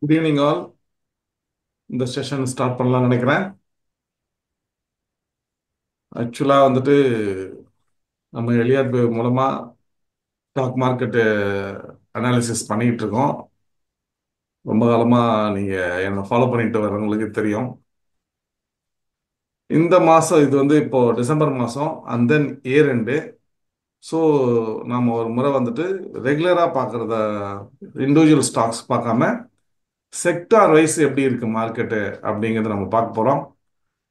Good evening all. இந்த session start பண்ணலாம்னு நினைக்கிறேன். ஆக்சுவலாக வந்துட்டு நம்ம எலியாட் மூலமாக ஸ்டாக் மார்க்கெட்டு அனாலிசிஸ் பண்ணிக்கிட்டு இருக்கோம். ரொம்ப காலமாக நீங்கள் என்னை ஃபாலோ பண்ணிட்டு வர்றவங்களுக்கு தெரியும். இந்த மாதம் இது வந்து இப்போ டிசம்பர் மாதம் and then year end. So நாம் ஒரு முறை வந்துட்டு ரெகுலராக பார்க்குறத இண்டிவிஜுவல் ஸ்டாக்ஸ் பார்க்காம செக்டார் வைஸ் எப்படி இருக்கு மார்க்கெட்டு அப்படிங்கிறத நம்ம பார்க்க போகிறோம்.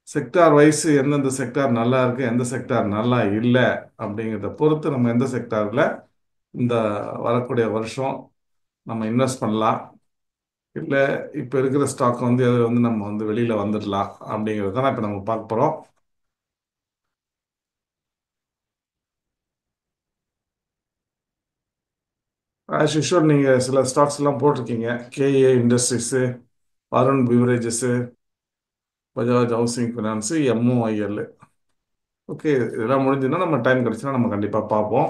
செக்டார் வைஸ் எந்தெந்த செக்டார் நல்லா இருக்கு, எந்த செக்டார் நல்லா இல்லை அப்படிங்கிறத பொறுத்து நம்ம எந்த செக்டாரில் இந்த வரக்கூடிய வருஷம் நம்ம இன்வெஸ்ட் பண்ணலாம், இல்லை இப்போ இருக்கிற ஸ்டாக் வந்து அது வந்து நம்ம வந்து வெளியில் வந்துடலாம் அப்படிங்கிறத தான் இப்போ நம்ம பார்க்க போகிறோம். ஆஸ் யூஷுவல் நீங்கள் சில ஸ்டாக்ஸ் எல்லாம் போட்டிருக்கீங்க. KA industries, Arun beverages, Bajaj housing finance, MOIL. Okay, இதெல்லாம் முடிஞ்சுன்னா நம்ம டைம் கிடைச்சுன்னா நம்ம கண்டிப்பாக பார்ப்போம்.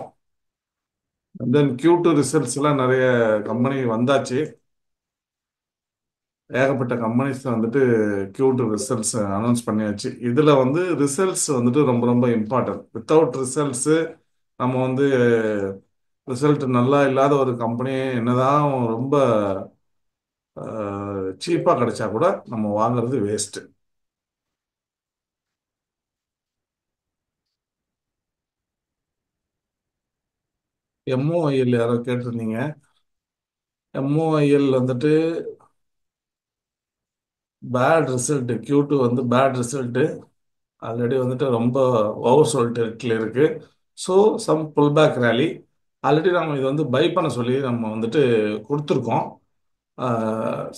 தென் Q2 ரிசல்ட்ஸ் எல்லாம் நிறைய கம்பெனி வந்தாச்சு. ஏகப்பட்ட கம்பெனிஸ் வந்துட்டு Q2 ரிசல்ட்ஸ் அனௌன்ஸ் பண்ணியாச்சு. இதில் வந்து ரிசல்ட்ஸ் வந்துட்டு ரொம்ப ரொம்ப இம்பார்ட்டன்ட். வித்தவுட் ரிசல்ட்ஸு நம்ம வந்து ரிசல்ட் நல்லா இல்லாத ஒரு கம்பெனி என்னதான் ரொம்ப சீப்பாக கிடைச்சா கூட நம்ம வாங்குறது வேஸ்ட்டு. எம்ஓஐஎல் யாரோ கேட்டிருந்தீங்க. எம்ஓஐஎல் வந்துட்டு பேட் ரிசல்ட். Q2 வந்து பேட் ரிசல்ட். ஆல்ரெடி வந்துட்டு ரொம்ப ஓவர் சோல்ட் டெரிட்டரியில் இருக்கு. So some pull back rally. Already நம்ம இது வந்து பை பண்ண சொல்லி நம்ம வந்துட்டு கொடுத்துருக்கோம்.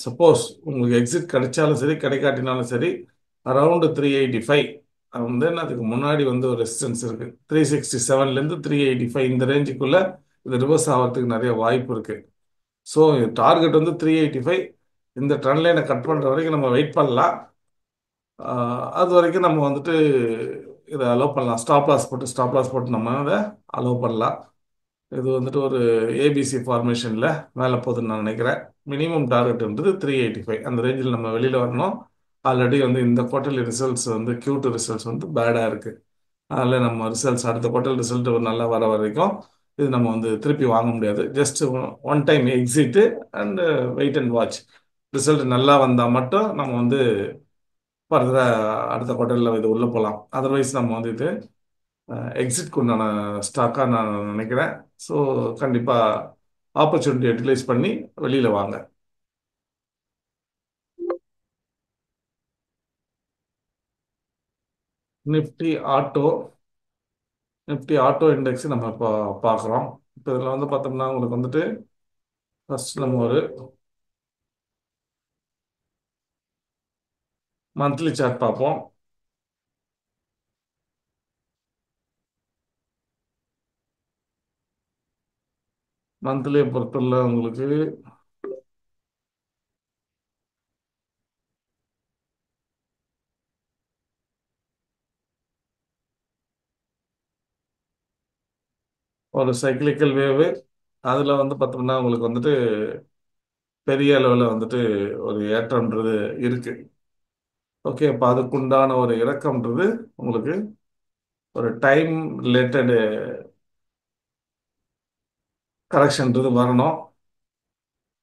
சப்போஸ் உங்களுக்கு எக்ஸிட் கிடைச்சாலும் சரி கிடைக்காட்டினாலும் சரி, அரவுண்டு 385 வந்து அதுக்கு முன்னாடி வந்து ஒரு ரெசிஸ்டன்ஸ் இருக்கு. 367லேருந்து 385 இந்த ரேஞ்சுக்குள்ள இது ரிவர்ஸ் ஆகிறதுக்கு நிறைய வாய்ப்பு இருக்கு. ஸோ டார்கெட் வந்து 385. இந்த ட்ரெண்ட் லைனை கட் பண்ணுற வரைக்கும் நம்ம வெயிட் பண்ணலாம். அது வரைக்கும் நம்ம வந்துட்டு இதை அலோவ் பண்ணலாம். ஸ்டாப் லாஸ் போட்டு நம்ம இதை அலோவ் பண்ணலாம். இது வந்துட்டு ஒரு ஏபிசி ஃபார்மேஷனில் மேலே போகுதுன்னு நான் நினைக்கிறேன். மினிமம் டார்கெட்ன்றது 385 அந்த ரேஞ்சில் நம்ம வெளியில் வரணும். ஆல்ரெடி வந்து இந்த குவார்டர்லி ரிசல்ட்ஸ் வந்து Q2 ரிசல்ட்ஸ் வந்து பேடாக இருக்குது. அதனால் நம்ம ரிசல்ட்ஸ் அடுத்த குவார்டர் ரிசல்ட் நல்லா வர வரைக்கும் இது நம்ம வந்து திருப்பி வாங்க முடியாது. Just one time exit and wait and watch. Result நல்லா வந்தால் மட்டும் நம்ம வந்து ஃபர்தராக அடுத்த குவார்ட்டரில் இது உள்ளே போகலாம். அதர்வைஸ் நம்ம வந்து இது எக்ஸிட்க்கு உண்டான ஸ்டாக்காக நான் நினைக்கிறேன். ஸோ கண்டிப்பாக ஆப்பர்ச்சுனிட்டி யூட்டிலைஸ் பண்ணி வெளியில் வாங்க. Nifty auto. Nifty auto index நம்ம இப்போ பார்க்குறோம். இப்போ இதில் வந்து பார்த்தோம்னா உங்களுக்கு வந்துட்டு ஃபர்ஸ்ட் நம்ம ஒரு மந்த்லி சார்ட் பார்ப்போம். மந்த்லியை பொறுத்தவரை உங்களுக்கு ஒரு சைக்கிளிக்கல் வேவு. அதில் வந்து பார்த்தோம்னா உங்களுக்கு வந்துட்டு பெரிய அளவில் வந்துட்டு ஒரு ஏற்றம்ன்றது இருக்கு. ஓகே, அப்போ அதுக்குண்டான ஒரு இறக்கம்ன்றது உங்களுக்கு ஒரு டைம் ரிலேட்டடு கரெக்ஷன்றது வரணும்.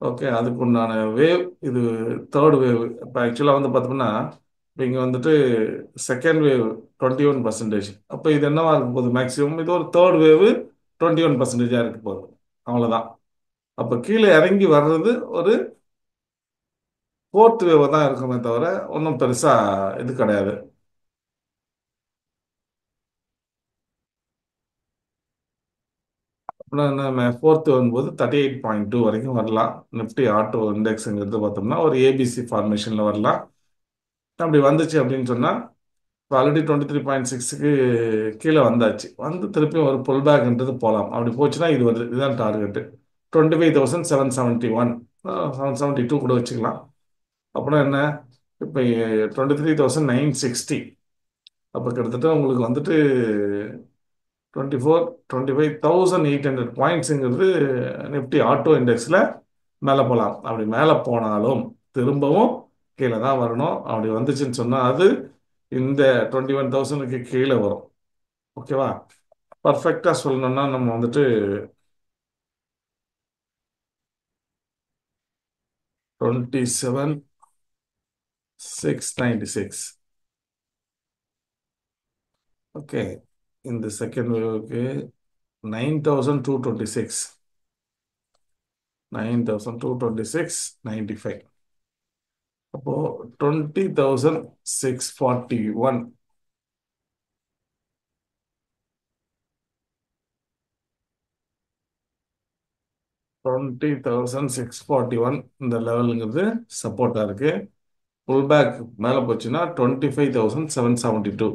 ஓகே, அதுக்கு உண்டான வேவ் இது தேர்ட் வேவ். இப்போ ஆக்சுவலாக வந்து பார்த்தோம்னா இப்போ இங்கே வந்துட்டு செகண்ட் வேவ் 21%. அப்போ இது என்னவா இருக்க போகுது? மேக்ஸிமம் இது ஒரு தேர்ட் வேவ் 21%-ஆக இருக்க போகுது. அவ்வளோதான். அப்போ கீழே இறங்கி வர்றது ஒரு ஃபோர்த் வேவ் தான் இருக்குமே தவிர ஒன்றும் பெருசாக இது கிடையாது. அப்புறம் என்ன ஃபோர்த்து வரும்போது 38.2 வரைக்கும் வரலாம். நிஃப்டி ஆட்டோ இண்டெக்ஸுங்கிறது பார்த்தோம்னா ஒரு ஏபிசி ஃபார்மேஷனில் வரலாம். அப்படி வந்துச்சு அப்படின்னு சொன்னால் இப்போ ஆல்ரெடி 23.6க்கு கீழே வந்தாச்சு. வந்து திருப்பியும் ஒரு புல் பேக்ன்றது போகலாம். அப்படி போச்சுன்னா இது வருது, இதுதான் டார்கெட்டு. 25,771, 772 கூட வச்சுக்கலாம். அப்புறம் என்ன, இப்போ 23,960. அப்போ கிட்டத்தட்ட உங்களுக்கு வந்துட்டு 24 25,800 பாயிண்ட்ஸுங்கிறது நிஃப்டி ஆட்டோ இண்டெக்ஸில் மேலே போகலாம். அப்படி மேலே போனாலும் திரும்பவும் கீழே தான் வரணும். அப்படி வந்துச்சுன்னு சொன்னால் அது இந்த 21,000க்கு கீழே வரும். ஓகேவா? பர்ஃபெக்டாக சொல்லணும்னா நம்ம வந்துட்டு 27,696. ஓகே. இந்த செகண்ட் வேவுக்கு 9,226. 9,226.95. அப்போ 20,641. 20,641 இந்த லெவலுங்கிறது சப்போர்ட்டா இருக்கு. புல் பேக் மேலே போச்சுன்னா 25,772.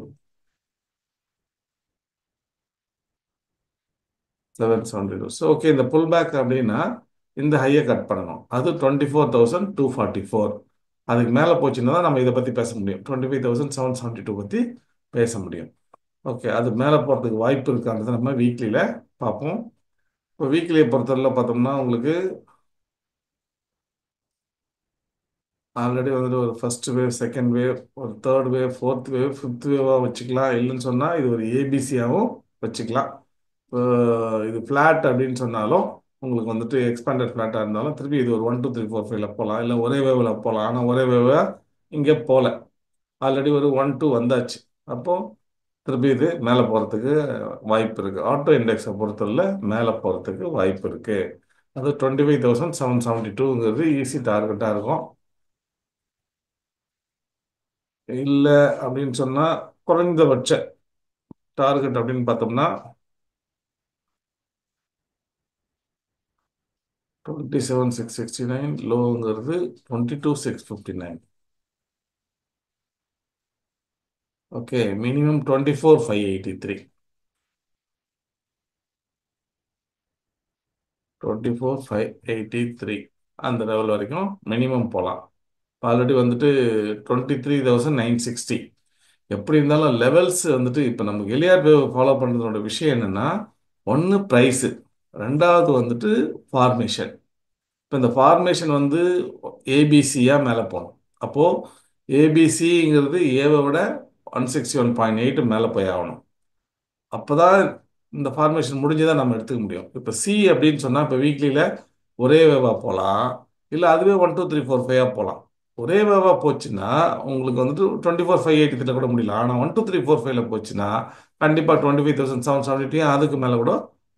772. ஸோ ஓகே, இந்த புல் பேக் அப்படின்னா இந்த ஹையை கட் பண்ணணும். அது 24,244. அதுக்கு மேலே போச்சுன்னா தான் நம்ம இதை பற்றி பேச முடியும். 25,772 பற்றி பேச முடியும். ஓகே, அது மேலே போகிறதுக்கு வாய்ப்பு இருக்கான்றதை நம்ம வீக்லியில் பார்ப்போம். இப்போ வீக்லியை பொறுத்தவரையில் பார்த்தோம்னா உங்களுக்கு ஆல்ரெடி வந்துட்டு ஒரு ஃபர்ஸ்ட் வேவ், செகண்ட் வேவ், ஒரு third wave, fourth wave, fifth வேவாக வச்சுக்கலாம். இல்லைன்னு சொன்னால் இது ஒரு ஏபிசியாகவும் வச்சுக்கலாம். இப்போ இது ஃப்ளாட் அப்படின்னு சொன்னாலும் உங்களுக்கு வந்துட்டு எக்ஸ்பேண்டட் ஃப்ளாட்டாக இருந்தாலும் திருப்பி இது ஒரு 1 2 3 4 5ல போகலாம். இல்லை ஒரே வேவில் போகலாம். ஆனால் ஒரே வேவாக இங்கே போகல. ஆல்ரெடி ஒரு 1 2 வந்தாச்சு. அப்போது திருப்பி இது மேலே போகிறதுக்கு வாய்ப்பு இருக்குது. ஆட்டோ இண்டெக்ஸை பொறுத்தவரை மேலே போகிறதுக்கு வாய்ப்பு இருக்குது. அது 25,772ங்கிறது ஈஸி டார்கெட்டாக இருக்கும். இல்லை அப்படின்னு சொன்னால் குறைந்தபட்ச டார்கெட் அப்படின்னு பார்த்தோம்னா 27,669. லோங்கிறது 22,659. Okay, minimum 24,583. 24,583 அந்த லெவல் வரைக்கும் மினிமம் போகலாம். ஆல்ரெடி வந்துட்டு 23,960. எப்படி இருந்தாலும் லெவல்ஸ் வந்துட்டு இப்போ நமக்கு எலியார் வேவ் ஃபாலோ பண்ணுறதோட விஷயம் என்னென்னா, ஒன்று ப்ரைஸு, ரெண்டாவது வந்துட்டு ஃபார்மேஷன். இப்போ இந்த ஃபார்மேஷன் வந்து ஏபிசியாக மேலே போகணும். அப்போது ஏபிசிங்கிறது ஏவை விட 161.8 மேலே போய் ஆகணும். அப்போ தான் இந்த ஃபார்மேஷன் முடிஞ்சதை நம்ம எடுத்துக்க முடியும். இப்போ சி அப்படின்னு சொன்னால் இப்போ வீக்லியில் ஒரே வேவாக போகலாம், இல்லை அதுவே 1 2 3 4 5 போகலாம். ஒரே வேவாக போச்சுன்னா உங்களுக்கு வந்துட்டு 24,583 கூட முடியல. ஆனால் 1 2 3 4 5 போச்சுன்னா கண்டிப்பாக 25,772 அதுக்கு மேலே கூட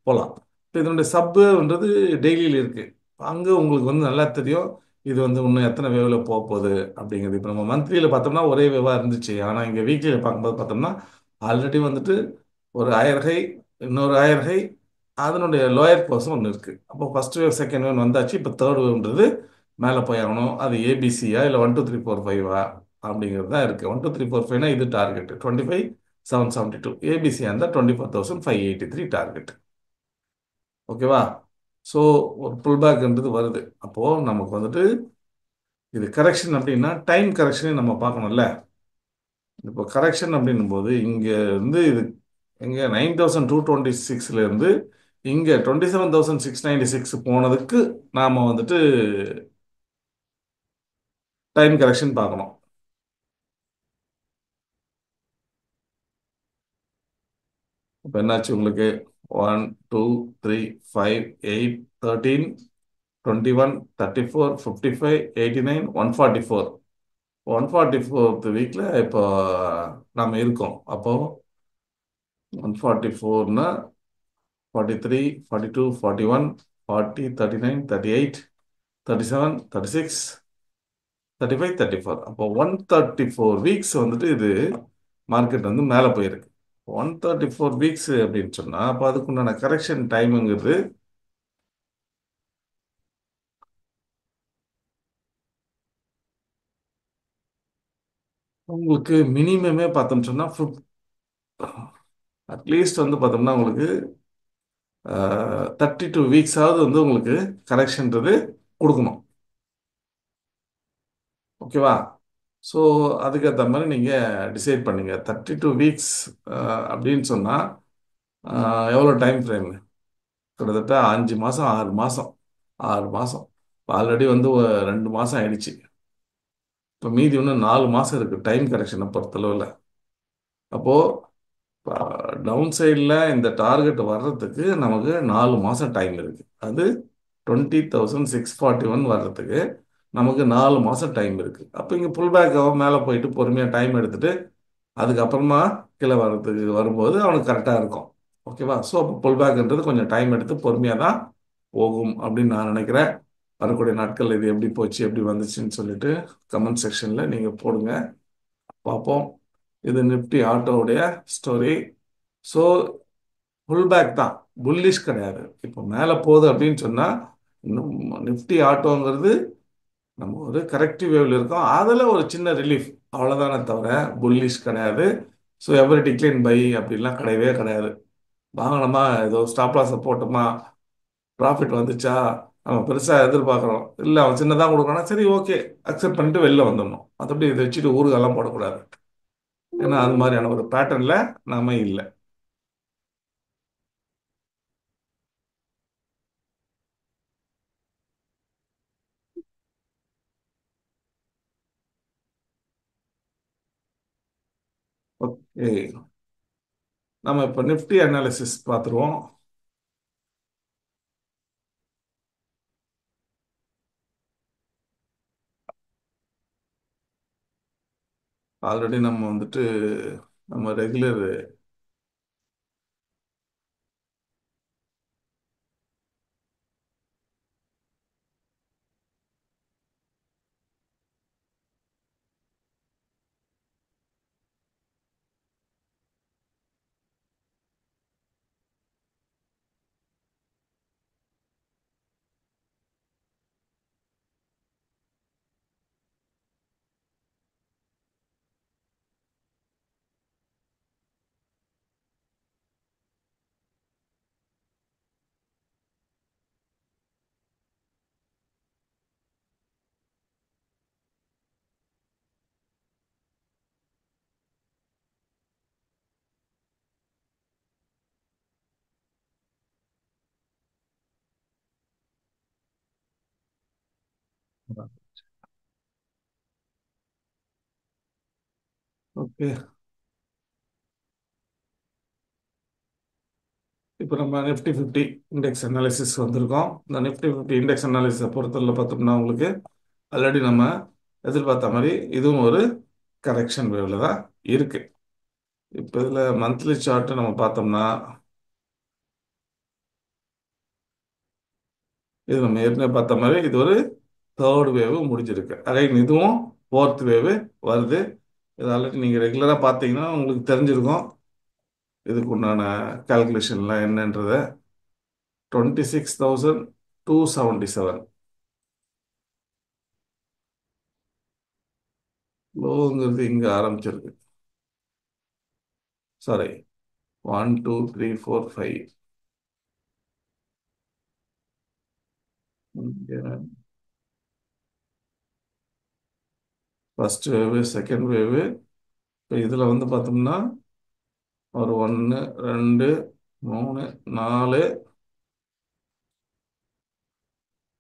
போகலாம். இப்போ இதனுடைய சப்புன்றது டெய்லியில் இருக்குது. அங்கே உங்களுக்கு வந்து நல்லா தெரியும் இது வந்து இன்னும் எத்தனை வேவில் போக போகுது அப்படிங்கிறது. இப்போ நம்ம மந்த்லியில் பார்த்தோம்னா ஒரே வேவாக இருந்துச்சு. ஆனால் இங்கே வீக்லியில் பார்க்கும்போது பார்த்தோம்னா ஆல்ரெடி வந்துட்டு ஒரு ஹையர் ஹை, இன்னொரு ஹையர் ஹை, அதனுடைய லோயர் க்ளோஸும் ஒன்று இருக்குது. அப்போ ஃபர்ஸ்ட் வேவ், செகண்ட் வேவ் வந்தாச்சு. இப்போ தேர்ட் வேவ்ன்றது மேலே போய் ஆகணும். அது ஏபிசியா இல்லை 1 2 3 4 5 அப்படிங்கிறது தான் இருக்குது. 1 2 3 4 5னா இது டார்கெட் 25,772. ஏபிசியா இருந்தால் 24,583 டார்கெட். ஓகேவா? ஸோ ஒரு புல் பேக்ன்றது வருது. அப்போது நமக்கு வந்துட்டு இது கரெக்ஷன் அப்படின்னா டைம் கரெக்ஷனையும் நம்ம பார்க்கணும்ல. இப்போ கரெக்ஷன் அப்படின்னும் போது இங்கே இருந்து இது எங்கே 9,226 இங்கே 27,696 போனதுக்கு நாம் வந்துட்டு டைம் கரெக்ஷன் பார்க்கணும். இப்போ என்னாச்சு உங்களுக்கு? 1 2 3 5 8 13 21 34 55 89 144. 144th வீக்கில் இப்போ நாம் இருக்கோம். அப்போ 144னா 43 42 41 40 39 38 37 36 35 34. அப்போ 134 வீக்ஸ் வந்துட்டு இது மார்க்கெட் வந்து மேலே போயிருக்கு. 134 வீக்ஸ் அப்படின்னு சொன்னால் அப்போ அதுக்குண்டான கரெக்ஷன் டைமுங்கிறது உங்களுக்கு மினிமமே பார்த்தோம்னு சொன்னால் அட்லீஸ்ட் வந்து பார்த்தோம்னா உங்களுக்கு 32 வீக்ஸாவது வந்து உங்களுக்கு கரெக்ஷன்றது கொடுக்கணும். ஓகேவா? ஸோ அதுக்கேற்ற மாதிரி நீங்கள் டிசைட் பண்ணுங்க. 32 வீக்ஸ் அப்படின்னு சொன்னால் எவ்வளோ டைம் ஃப்ரேம்? கிட்டத்தட்ட 5 மாதம் 6 மாதம் 6 மாதம். ஆல்ரெடி வந்து 2 மாதம் ஆயிடுச்சு. இப்போ மீதி இன்னும் 4 மாதம் இருக்குது டைம் கரெக்ஷனை பொறுத்தளவில். அப்போது டவுன் சைடில் இந்த டார்கெட் வர்றதுக்கு நமக்கு 4 மாதம் டைம் இருக்குது. அது 20,641 வர்றதுக்கு நமக்கு 4 மாதம் டைம் இருக்குது. அப்போ இங்கே புல் பேக் ஆகும், மேலே போயிட்டு பொறுமையாக டைம் எடுத்துட்டு அதுக்கப்புறமா கீழே வர்றதுக்கு வரும்போது அவனுக்கு கரெக்டாக இருக்கும். ஓகேவா? ஸோ அப்போ புல் பேக்ன்றது கொஞ்சம் டைம் எடுத்து பொறுமையாக தான் போகும் அப்படின்னு நான் நினைக்கிறேன். வரக்கூடிய நாட்கள் இது எப்படி போச்சு, எப்படி வந்துச்சுன்னு சொல்லிட்டு கமெண்ட் செக்ஷனில் நீங்கள் போடுங்க, பார்ப்போம். இது நிஃப்டி ஆட்டோவுடைய ஸ்டோரி. ஸோ புல் பேக் தான், புல்லிஷ் கிடையாது. இப்போ மேலே போகுது அப்படின்னு சொன்னால் இன்னும் நிஃப்டி ஆட்டோங்கிறது நம்ம ஒரு கரெக்டிவ் வேவ்ல இருக்கோம். அதில் ஒரு சின்ன ரிலீஃப் அவ்வளோதானே தவிர புல்லிஷ் கிடையாது. ஸோ எவரி டிக்ளைன் பை அப்படிலாம் கிடையவே கிடையாது. வாங்கினோமா, ஏதோ ஸ்டாப் லாஸை போட்டோமா, ப்ராஃபிட் வந்துச்சா, நம்ம பெருசாக எதிர்பார்க்குறோம், இல்லை அவன் சின்னதாக கொடுக்குறானா, சரி ஓகே அக்செப்ட் பண்ணிட்டு வெளில வந்துடணும். மற்றபடி இதை வச்சுட்டு ஊருக்கெல்லாம் போடக்கூடாது. ஏன்னா அது மாதிரியான ஒரு பேட்டர்னில் நாம இல்லை. ஓகே, நம்ம இப்போ நிஃப்டி அனாலிசிஸ் பார்த்துருவோம். ஆல்ரெடி நம்ம வந்துட்டு நம்ம ரெகுலர் ஓகே, இப்போ நம்ம நிஃப்டி 50 இண்டெக்ஸ் அனாலிசிஸ் வந்திருக்கோம். இந்த நிஃப்டி 50 இண்டெக்ஸ் அனாலிசிஸை பொறுத்தவரை பார்த்தோம்னா உங்களுக்கு ஆல்ரெடி நம்ம எதிர்பார்த்த மாதிரி இதுவும் ஒரு கரெக்ஷன் வேவ்ல தான் இருக்கு. இப்போ இதில் மந்த்லி சார்ட் நம்ம பார்த்தோம்னா இது நம்ம ஏற்கனவே பார்த்த மாதிரி இது ஒரு தேர்ட் வேவ் முடிஞ்சிருக்கு. அகைன் இதுவும் ஃபோர்த் வேவ் வருது. இது ஆல்ரெடி நீங்கள் ரெகுலராக பார்த்தீங்கன்னா உங்களுக்கு தெரிஞ்சிருக்கும் இதுக்கு உண்டான கால்குலேஷன்லாம் என்னன்றத. 26,277 லோங்கிறது இங்கே ஆரம்பிச்சிருக்கு. சாரி, 1 2 3 4 5. ஃபர்ஸ்ட் வேவு, செகண்ட் வேவு. இப்போ இதில் வந்து பார்த்தோம்னா ஒரு 1 2 3 4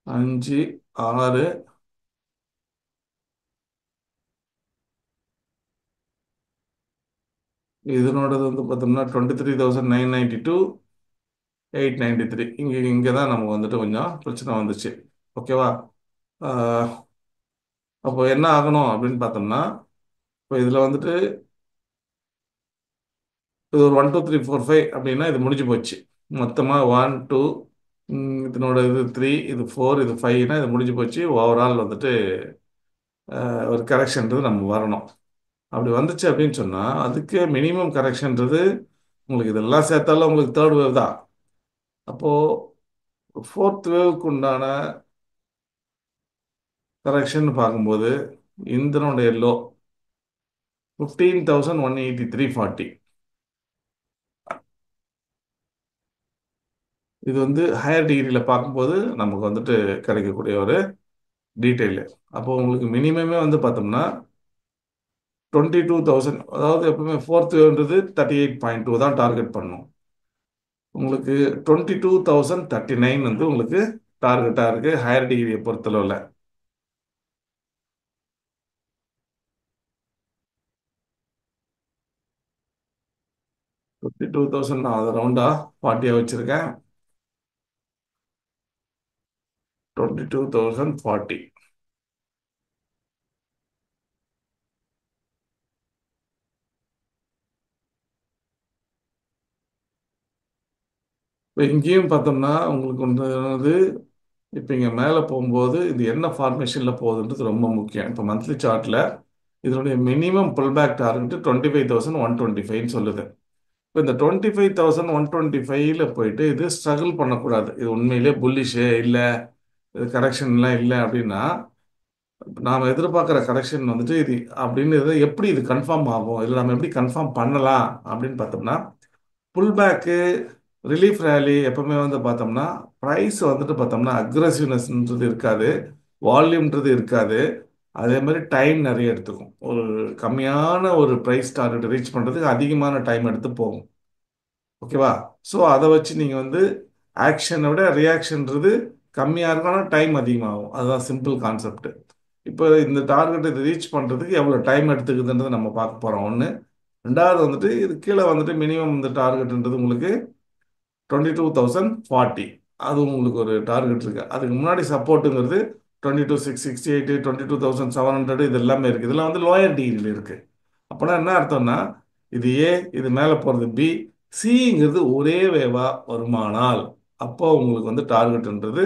5 6 இதனோடது வந்து பார்த்தோம்னா 23,992 893. இங்கே தான் நமக்கு வந்துட்டு கொஞ்சம் பிரச்சனை வந்துச்சு. ஓகேவா? ஆஹ், அப்போ என்ன ஆகணும் அப்படின்னு பார்த்தோம்னா இப்போ இதில் வந்துட்டு இது ஒரு 1 2 3 4 5 அப்படின்னா இது முடிஞ்சு போச்சு. மொத்தமாக 1 2, இதனோட இது 3, இது 4, இது 5னா இது முடிஞ்சு போச்சு. ஓவரால் வந்துட்டு ஒரு கரெக்ஷன்றது நம்ம வரணும். அப்படி வந்துச்சு அப்படின்னு சொன்னால் அதுக்கு மினிமம் கரெக்ஷன்றது உங்களுக்கு இதெல்லாம் சேர்த்தாலும் உங்களுக்கு தேர்ட் வேவ் தான். அப்போது ஃபோர்த் வேவுக்கு உண்டான கரெக்ஷன் பார்க்கும்போது இந்தனுடைய லோ 15,183.40. இது வந்து ஹையர் டிகிரியில் பார்க்கும்போது நமக்கு வந்துட்டு கிடைக்கக்கூடிய ஒரு டீட்டெயிலு. அப்போ உங்களுக்கு மினிமமே வந்து பார்த்தோம்னா 22,000. அதாவது எப்பவுமே ஃபோர்த் வேவ்ன்றது 38.2 தான் டார்கெட் பண்ணும். உங்களுக்கு 22,039 வந்து உங்களுக்கு டார்கெட்டாக இருக்குது ஹையர் டிகிரியை பொறுத்தளவில். 52,000 நான் அதை ரவுண்டா 40 வச்சுருக்கேன். 22,040. இப்போ இங்கேயும் பார்த்தோம்னா உங்களுக்கு வந்து இப்போ இங்கே மேலே போகும்போது இது என்ன ஃபார்மேஷனில் போகுதுன்றது ரொம்ப முக்கியம். இப்போ மந்த்லி சார்ட்டில் இதனுடைய மினிமம் புல் பேக் டார்கெட் 25,125 சொல்லுது. இப்போ இந்த 25,125ல போயிட்டு இது ஸ்ட்ரகிள் பண்ணக்கூடாது. இது உண்மையிலேயே புல்லிஷு இல்லை, இது கரெக்ஷன்லாம் இல்லை அப்படின்னா நாம் எதிர்பார்க்குற கரெக்ஷன் வந்துட்டு இது அப்படின்னு எப்படி இது கன்ஃபார்ம் ஆகும், இதில் நம்ம எப்படி கன்ஃபார்ம் பண்ணலாம் அப்படின்னு பார்த்தோம்னா, புல் பேக்கு ரிலீஃப் ரேலி எப்பவுமே வந்து பார்த்தோம்னா ப்ரைஸ் வந்துட்டு பார்த்தோம்னா அக்ரஸிவ்னஸ்ன்றது இருக்காது, வால்யூம்ன்றது இருக்காது. அதே மாதிரி டைம் நிறைய எடுத்துக்கும். ஒரு கம்மியான ஒரு ப்ரைஸ் டார்கெட் ரீச் பண்ணுறதுக்கு அதிகமான டைம் எடுத்து போகும். ஓகேவா? ஸோ அதை வச்சு நீங்கள் வந்து ஆக்ஷனை விட ரியாக்ஷன்றது கம்மியாக இருக்கும், ஆனால் டைம் அதிகமாகும். அதுதான் சிம்பிள் கான்செப்ட். இப்போ இந்த டார்கெட் இது ரீச் பண்ணுறதுக்கு எவ்வளோ டைம் எடுத்துக்குதுன்றதை நம்ம பார்க்க போகிறோம் ஒன்று. ரெண்டாவது வந்துட்டு இது கீழே வந்துட்டு மினிமம் இந்த டார்கெட்ன்றது உங்களுக்கு 22,040. அது உங்களுக்கு ஒரு டார்கெட் இருக்கு. அதுக்கு முன்னாடி சப்போர்ட்டுங்கிறது 22,668, 22,700 இது எல்லாமே இருக்குது. இதெல்லாம் வந்து லோயர் டிகிரியில் இருக்கு. அப்போனா என்ன அர்த்தம்னா இது ஏ, இது மேலே போகிறது பி, சிங்கிறது ஒரே வேவா வருமானால் அப்போ உங்களுக்கு வந்து டார்கெட்ன்றது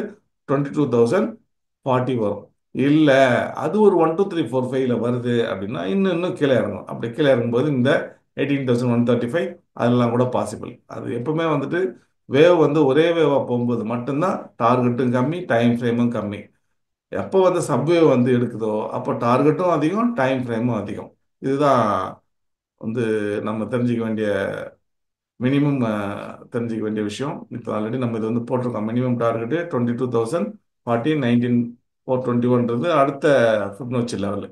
22,040 வரும். இல்லை அது ஒரு 1 2 3 4 5ல வருது அப்படின்னா இன்னும் இன்னும் கீழே இறங்கும். அப்படி கீழே இறங்கும்போது இந்த 18,135 அதெல்லாம் கூட பாசிபிள். அது எப்பவுமே வந்துட்டு வேவ் வந்து ஒரே வேவாக போகும்போது மட்டும்தான் டார்கெட்டும் கம்மி, டைம் ஃப்ரேமும் கம்மி. எப்போ வந்து சப்வே வந்து எடுக்குதோ அப்போ டார்கெட்டும் அதிகம், டைம் ஃப்ரேமும் அதிகம். இதுதான் வந்து நம்ம தெரிஞ்சுக்க வேண்டிய மினிமம் தெரிஞ்சுக்க வேண்டிய விஷயம். இப்போ ஆல்ரெடி நம்ம இது வந்து போட்டிருக்கோம். மினிமம் டார்கெட்டு 22,040, 19,421 அடுத்த ஃபிப்னோச்சி லெவலு.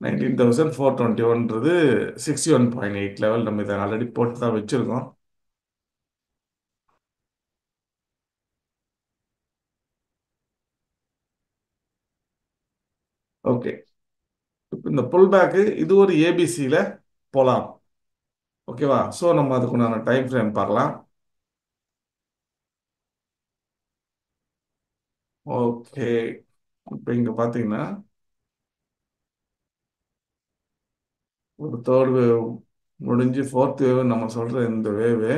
19,421 61.8 லெவல். நம்ம இதை ஆல்ரெடி போட்டு தான் வச்சுருக்கோம். ஓகே, இப்போ இந்த புல் பேக்கு இது ஒரு ஏபிசியில் போகலாம். ஓகேவா? ஸோ நம்ம அதுக்குண்டான டைம் ஃப்ரேம் பார்க்கலாம். ஓகே, இப்போ இங்கே பார்த்தீங்கன்னா ஒரு தேர்ட் வேவ் முடிஞ்சு ஃபோர்த் வேவ் நம்ம சொல்கிற இந்த வேவு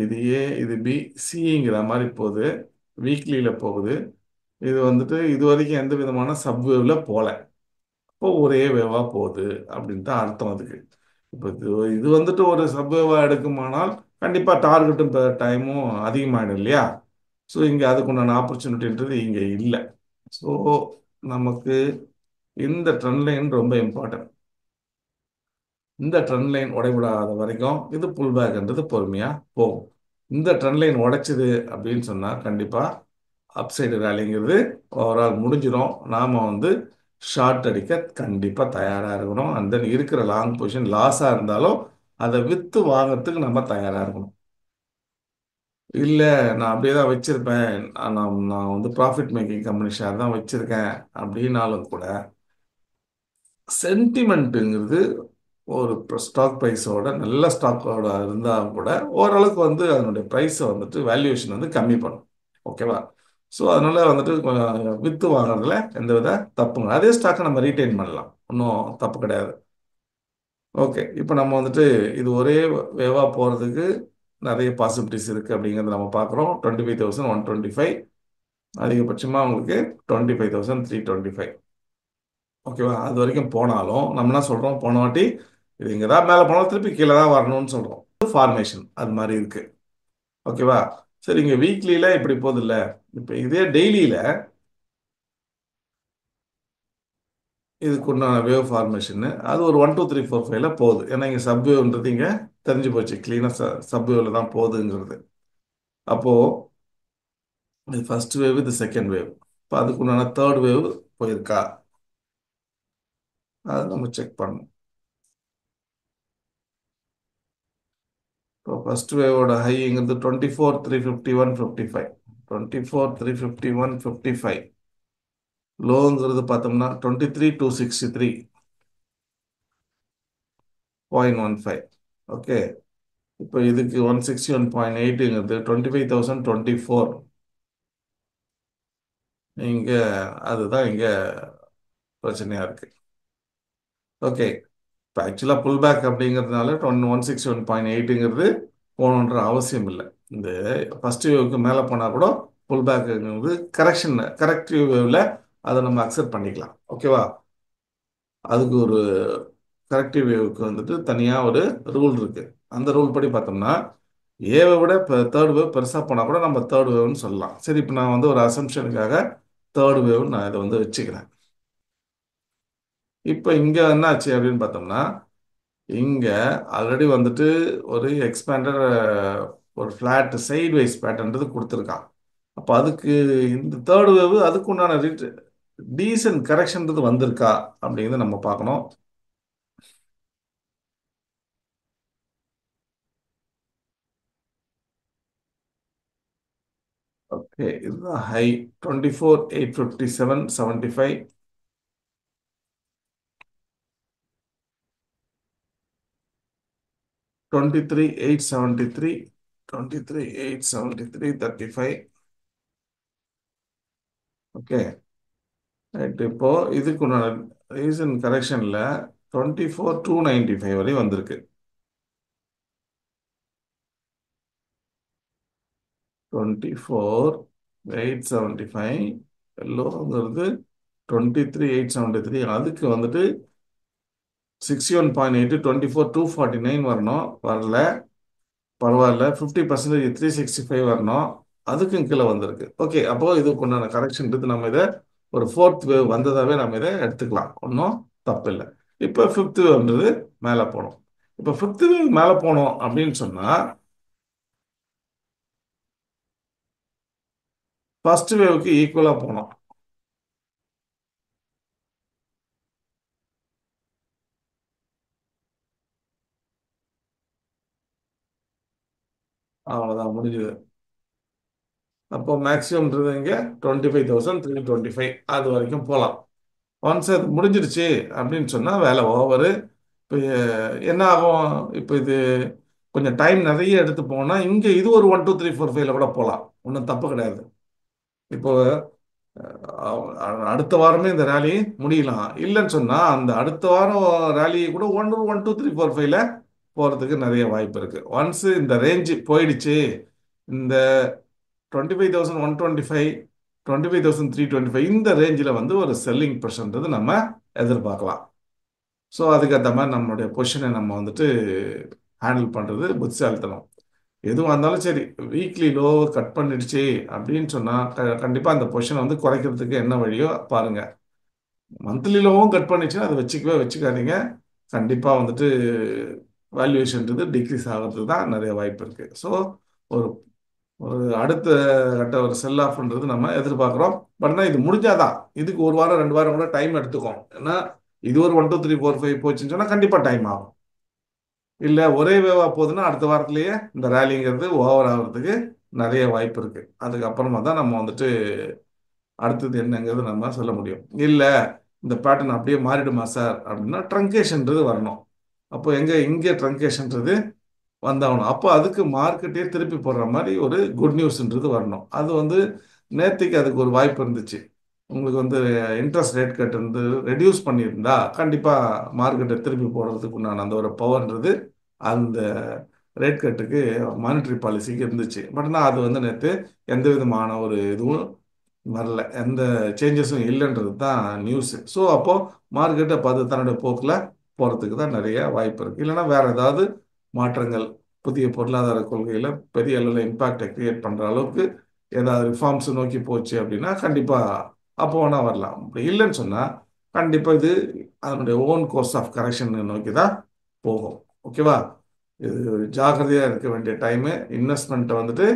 இது ஏ, இது பி, சிங்கிற மாதிரி போகுது. வீக்லியில் போகுது. இது வந்துட்டு இது வரைக்கும் எந்த விதமான சப்வேவில் போகல. இப்போ ஒரே வேவாக போகுது அப்படின்னு தான் அர்த்தம் அதுக்கு. இப்போ இது இது வந்துட்டு ஒரு சப்வேவாக எடுக்குமானால் கண்டிப்பாக டார்கெட்டும் டைமும் அதிகமாகிடும் இல்லையா? ஸோ இங்கே அதுக்குண்டான ஆப்பர்ச்சுனிட்டின்றது இங்கே இல்லை. ஸோ நமக்கு இந்த ட்ரெண்ட் லைன் ரொம்ப இம்பார்ட்டன்ட். இந்த ட்ரெண்ட் லைன் உடைவிடாத வரைக்கும் இது புல் பேக்ன்றது பொறுமையாக போகும். இந்த ட்ரெண்ட் லைன் உடைச்சிது அப்படின்னு சொன்னால் கண்டிப்பாக அப்சைடு ரேலிங்கிறது ஓவரால் முடிஞ்சிடும். நாம் வந்து ஷார்ட் அடிக்க கண்டிப்பாக தயாராக இருக்கணும். அண்ட் தென் இருக்கிற லாங் பொசிஷன் லாஸாக இருந்தாலும் அதை விற்று வாங்கிறதுக்கு நம்ம தயாராக இருக்கணும். இல்லை நான் அப்படியே தான் வச்சுருப்பேன், நான் வந்து ப்ராஃபிட் மேக்கிங் கம்பெனி ஷேர் தான் வச்சுருக்கேன் அப்படின்னாலும் கூட சென்டிமெண்ட்டுங்கிறது ஒரு ஸ்டாக் ப்ரைஸோட நல்ல ஸ்டாக்கோட இருந்தால் கூட ஓரளவுக்கு வந்து அதனுடைய ப்ரைஸை வந்துட்டு வேல்யூவேஷன் வந்து கம்மி பண்ணும். ஓகேவா? ஸோ அதனால வந்துட்டு வித்து வாங்குறதுல எந்த வித தப்புங்க. அதே ஸ்டாக்கை நம்ம ரீட்டைன் பண்ணலாம், ஒன்றும் தப்பு கிடையாது. ஓகே, இப்போ நம்ம வந்துட்டு இது ஒரே வேவாக போகிறதுக்கு நிறைய பாசிபிலிட்டிஸ் இருக்குது அப்படிங்கிறத நம்ம பார்க்குறோம். 25,125 அதிகபட்சமாக உங்களுக்கு 25,325. ஓகேவா? அது வரைக்கும் போனாலும் நம்ம என்ன சொல்கிறோம், போன வாட்டி இது இங்கே தான் மேலே போனால் திருப்பி கீழே தான் வரணும்னு சொல்கிறோம். ஃபார்மேஷன் அது மாதிரி இருக்குது. ஓகேவா? சரி, இங்கே வீக்லியில் இப்படி போகுது இல்லை, இப்போ இதே டெய்லியில் இதுக்குண்டான வேவ் ஃபார்மேஷன் அது ஒரு 1 2 3 4 5ல போகுது. ஏன்னா இங்கே சப்வேவ்ன்றது இங்கே தெரிஞ்சு போச்சு, க்ளீனாக சப்வேவில் தான் போகுதுங்கிறது. அப்போது இது ஃபர்ஸ்ட் வேவ், இது செகண்ட் வேவ். இப்போ அதுக்குண்டான தேர்ட் வேவ் போயிருக்கா அதை நம்ம செக் பண்ணணும். இப்போ ஃபர்ஸ்ட் வேவோட ஹைங்கிறது 24,351.55. 24,351.55. லோங்கிறது பார்த்தோம்னா 23,263.15. ஓகே. இப்போ இதுக்கு 161.8ங்கிறது 25,024. இங்க அதுதான் இங்க பிரச்சனையா இருக்கு. ஓகே. இப்போ ஆக்சுவலாக புல் பேக் அப்படிங்கிறதுனால 161.8ங்கிறது போகணுன்ற அவசியம் இல்லை. இந்த ஃபர்ஸ்ட் வேவுக்கு மேலே போனால் கூட புல் பேக்குங்கிறது கரெக்டிவ் வேவில் அதை நம்ம அக்செப்ட் பண்ணிக்கலாம். ஓகேவா? அதுக்கு ஒரு கரெக்டிவ் வேவுக்கு வந்துட்டு தனியாக ஒரு ரூல் இருக்கு. அந்த ரூல் படி பார்த்தோம்னா ஏவை விட இப்போ தேர்ட் வேவ் பெருசாக போனால் கூட நம்ம தேர்ட் வேவ்னு சொல்லலாம். சரி, இப்போ நான் வந்து ஒரு அசம்ஷனுக்காக தேர்ட் வேவ்னு நான் இதை வந்து வச்சுக்கிறேன். இப்போ இங்கே என்ன ஆச்சு அப்படின்னு பார்த்தோம்னா இங்கே ஆல்ரெடி வந்துட்டு ஒரு எக்ஸ்பேண்டட் ஒரு ஃப்ளாட் சைட் வைஸ் பேட்டர்ன்றது கொடுத்துருக்கான். அப்போ அதுக்கு இந்த தேர்ட் வேவ் அதுக்கு உண்டான டீசன்ட் கரெக்ஷன்றது வந்திருக்கா அப்படிங்கிறத நம்ம பார்க்கணும். ஓகே, இதுதான் ஹை 24,857.75. 23,873. 23,873.35. Okay right. இப்போ இதுக்கு உண்டான ரீசன் கரெக்ஷனில் 24,295 வரையும் வந்திருக்கு. 24,875. எல்லோங்கிறது 23,873. அதுக்கு வந்துட்டு 61.8, 24,249 வரணும். வரல. பரவாயில்ல. 50% 365 வரணும். அதுக்கும் கீழே வந்திருக்கு. ஓகே, அப்போ இதுக்கு உண்டான கரெக்ஷன்றது நம்ம இதை ஒரு ஃபோர்த் வேவ் வந்ததாவே நம்ம இதை எடுத்துக்கலாம். ஒன்றும் தப்பு இல்லை. இப்போ ஃபிஃப்த் வேவ்ன்றது மேலே போகணும். இப்போ ஃபிஃப்த் வேவ் மேலே போனோம் அப்படின்னு சொன்னால் ஃபர்ஸ்ட் வேவுக்கு ஈக்குவலாக போனோம். அவ்வளோதான், முடிஞ்சது. அப்போ மேக்ஸிமம்ன்றது இங்கே 25,325 அது வரைக்கும் போகலாம். ஒன்ஸ் அது முடிஞ்சிருச்சு அப்படின்னு சொன்னால் வேலை ஓவரு. இப்போ என்ன ஆகும்? இப்போ இது கொஞ்சம் டைம் நிறைய எடுத்து போனால் இங்கே இது ஒரு 1 2 3 4 5ல கூட போகலாம். ஒன்றும் தப்பு கிடையாது. இப்போ அடுத்த வாரமே இந்த ரேலி முடியலாம். இல்லைன்னு சொன்னால் அந்த அடுத்த வாரம் ரேலி கூட 1 2 3 4 5ல போகிறதுக்கு நிறைய வாய்ப்பு இருக்குது. ஒன்ஸ் இந்த ரேஞ்சு போயிடுச்சு, இந்த 25,125, 25,325 இந்த ரேஞ்சில் வந்து ஒரு செல்லிங் ப்ரெஷர்ன்றது நம்ம எதிர்பார்க்கலாம். ஸோ அதுக்கேற்ற மாதிரி நம்மளுடைய பொசிஷனை நம்ம வந்துட்டு ஹேண்டில் பண்ணுறது புத்திசாலித்தனம். எதுவாக இருந்தாலும் சரி, வீக்லி லோ கட் பண்ணிடுச்சு அப்படின்னு சொன்னால் கண்டிப்பாக அந்த பொசிஷனை வந்து குறைக்கிறதுக்கு என்ன வழியோ பாருங்க. மந்த்லி லோவும் கட் பண்ணிச்சுன்னா அதை வச்சுக்கவே வச்சுக்காதீங்க. கண்டிப்பாக வந்துட்டு வேல்யூவேஷன்றது டிக்ரீஸ் ஆகிறதுக்கு தான் நிறைய வாய்ப்பு இருக்குது. ஸோ ஒரு ஒரு அடுத்த கட்ட ஒரு செல் ஆஃப்ன்றது நம்ம எதிர்பார்க்குறோம். பட்னா இது முடிஞ்சாதான். இதுக்கு ஒரு வாரம் 2 வாரம் கூட டைம் எடுத்துக்கும். ஏன்னா இது ஒரு 1 2 3 4 5 போச்சுன்னு சொன்னால் கண்டிப்பாக டைம் ஆகும். இல்லை ஒரே வேவா போகுதுன்னா அடுத்த வாரத்திலேயே இந்த ரேலிங்கிறது ஓவர் ஆகிறதுக்கு நிறைய வாய்ப்பு இருக்கு. அதுக்கப்புறமா தான் நம்ம வந்துட்டு அடுத்தது என்னங்கிறது நம்ம சொல்ல முடியும். இல்லை இந்த பேட்டர்ன் அப்படியே மாறிடுமா சார் அப்படின்னா ட்ரங்கேஷன்றது வரணும். அப்போ இங்கே ட்ரங்கேஷன்றது வந்தாகணும். அப்போ அதுக்கு மார்க்கெட்டே திருப்பி போடுற மாதிரி ஒரு குட் நியூஸ்ன்றது வரணும். அது வந்து நேற்றுக்கு அதுக்கு ஒரு வாய்ப்பு இருந்துச்சு. உங்களுக்கு வந்து இன்ட்ரெஸ்ட் ரேட் கட் வந்து ரெடியூஸ் பண்ணியிருந்தா கண்டிப்பாக மார்க்கெட்டை திருப்பி போடுறதுக்கு உண்டான அந்த ஒரு பவர்ன்றது அந்த ரேட் கட்டுக்கு மானிட்டரி பாலிசிக்கு இருந்துச்சு. பட் ஆனால் அது வந்து நேற்று எந்த விதமான ஒரு இதுவும் வரல, எந்த சேஞ்சஸும் இல்லைன்றது தான் நியூஸ். ஸோ அப்போது மார்க்கெட்டை பார்த்து தன்னுடைய போக்கில் போகிறதுக்கு தான் நிறைய வாய்ப்பு இருக்குது. இல்லைன்னா வேற ஏதாவது மாற்றங்கள் புதிய பொருளாதார கொள்கையில் பெரிய அளவில் இம்பாக்டை கிரியேட் பண்ணுற அளவுக்கு ஏதாவது ரிஃபார்ம்ஸ் நோக்கி போச்சு அப்படின்னா கண்டிப்பாக அப்போ வேணால் வரலாம். அப்படி இல்லைன்னு சொன்னால் கண்டிப்பாக இது அதனுடைய ஓன் கோர்ஸ் ஆஃப் கரெக்ஷன் நோக்கி தான் போகும். ஓகேவா? இது ஜாக்கிரதையாக இருக்க வேண்டிய டைமு. இன்வெஸ்ட்மெண்ட்டை வந்துட்டு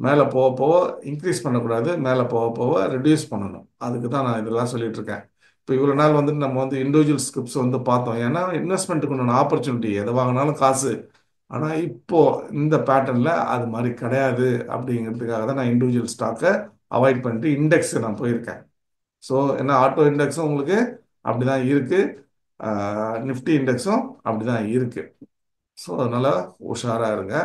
மேலே போக போக இன்க்ரீஸ் பண்ணக்கூடாது, மேலே போக போக ரெடியூஸ் பண்ணணும். அதுக்கு தான் நான் இதெல்லாம் சொல்லிட்டு இருக்கேன். இப்போ இவ்வளோ நாள் வந்துட்டு நம்ம வந்து இண்டிவிஜுவல் ஸ்கிரிப்ட்ஸ் வந்து பார்த்தோம். ஏன்னா இன்வெஸ்ட்மெண்ட்டுக்கு உண்டான ஆப்பர்ச்சுனிட்டி எதை வாங்கினாலும் காசு ஆனால் இப்போ இந்த பேட்டர்னில் அது மாதிரி கிடையாது. அப்படிங்கிறதுக்காக தான் நான் இண்டிவிஜுவல் ஸ்டாக்கை அவாய்ட் பண்ணிட்டு இண்டெக்ஸ் நான் போயிருக்கேன். ஸோ என்ன ஆட்டோ இண்டெக்ஸும் உங்களுக்கு அப்படி தான் இருக்குது, நிஃப்டி இண்டெக்ஸும் அப்படி தான் இருக்குது. ஸோ அதனால் உஷாராக இருங்க.